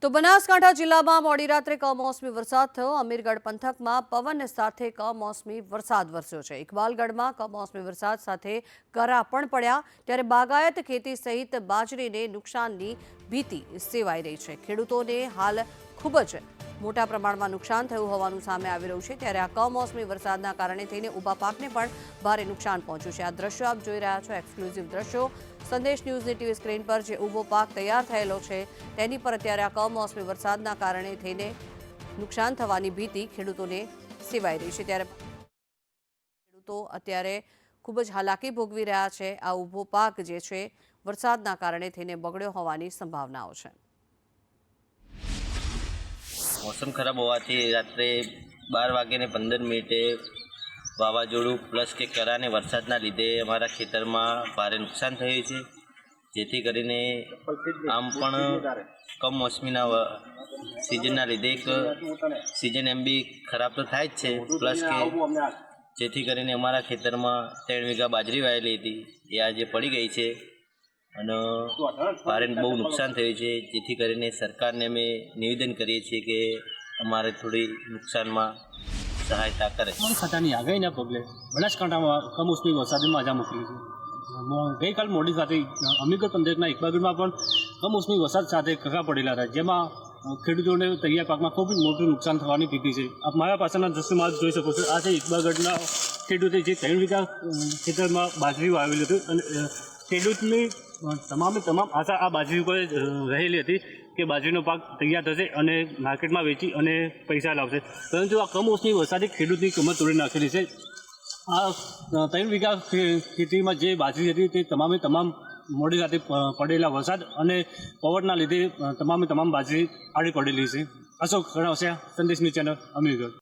તો બનાસકાંઠા જિલ્લામાં મોડી રાત્રે કમોસમી વરસાદ થયો। અમીરગઢ પંથકમાં પવન સાથે કમોસમી વરસાદ વરસ્યો છે। ઇકબાલગઢમાં કમોસમી વરસાદ સાથે કરા પણ પડ્યા, ત્યારે બાગાયત ખેતી સહિત બાજરીને નુકસાનની ભીતિ સેવાઈ રહી છે। ખેડૂતોને હાલ ખૂબ જ મોટા પ્રમાણમાં નુકસાન થયું હોવાનું સામે આવી રહ્યું છે, ત્યારે આ કમોસમી વરસાદના કારણે થઈને ઊભા પાકને પણ ભારે નુકસાન પહોંચ્યું છે। આ દ્રશ્યો આપ જોઈ રહ્યા છો, એક્સક્લુઝિવ દ્રશ્યો સંદેશ ન્યૂઝની ટીવી સ્ક્રીન પર। જે ઊભો પાક તૈયાર થયેલો છે તેની પર અત્યારે આ કમોસમી વરસાદના કારણે થઈને નુકસાન થવાની ભીતિ ખેડૂતોને સેવાઈ રહી છે, ત્યારે ખેડૂતો અત્યારે ખૂબ જ હાલાકી ભોગવી રહ્યા છે। આ ઊભો પાક જે છે વરસાદના કારણે થઈને બગડ્યો હોવાની સંભાવનાઓ છે। मौसम खराब होवाથી રાત્રે 12:15 વાવાઝોડું પ્લસ કે કરાને વરસાદના લીધે અમારા ખેતરમાં ભારે નુકસાન થયું છે, જેથી કરીને આમ પણ કમોસમીના સિઝનના લીધે એક સિઝન એમ બી ખરાબ તો થાય જ છે, પ્લસ કે જેથી કરીને અમારા ખેતરમાં 3 વીઘા બાજરી વાવેલી હતી એ આજે પડી ગઈ છે અને ભારે બહુ નુકસાન થયું છે, જેથી કરીને સરકારને અમે નિવેદન કરીએ છીએ કે અમારે થોડી નુકસાનમાં સહાયતા કરે। ખાતાની આગાહીના પગલે બનાસકાંઠામાં કમોસમી વરસાદની મજા મોકલી છે। ગઈકાલ મોડી સાથે અમીરગઢ પંથકના ઇકબાલગઢમાં પણ કમોસમી વરસાદ સાથે કરા પડેલા હતા, જેમાં ખેડૂતોને તૈયાર પાકમાં ખૂબ મોટું નુકસાન થવાની ભીતિ છે। આપ મારા પાસેના દ્રશ્યમાં જોઈ શકો છો, આ છે ઇકબાલગઢના ખેડૂતે જે 3 વીઘા ખેતરમાં બાજરી વાવેલી હતી અને ખેડૂતની તમામ આશા આ બાજરી ઉપર રહેલી હતી કે બાજરીનો પાક તૈયાર થશે અને માર્કેટમાં વેચી અને પૈસા લાવશે, પરંતુ આ કમોસમી વરસાદે ખેડૂતની કિંમત તોડી નાખેલી છે। આ 3 વીઘા ખેતીમાં જે બાજરી હતી તે તમામ મોડી રાતે પડેલા વરસાદ અને પવનના લીધે તમામ બાજરી આડી પડેલી છે। અશોક રણવસિયા, સંદેશની ચેનલ, અમીરગઢ।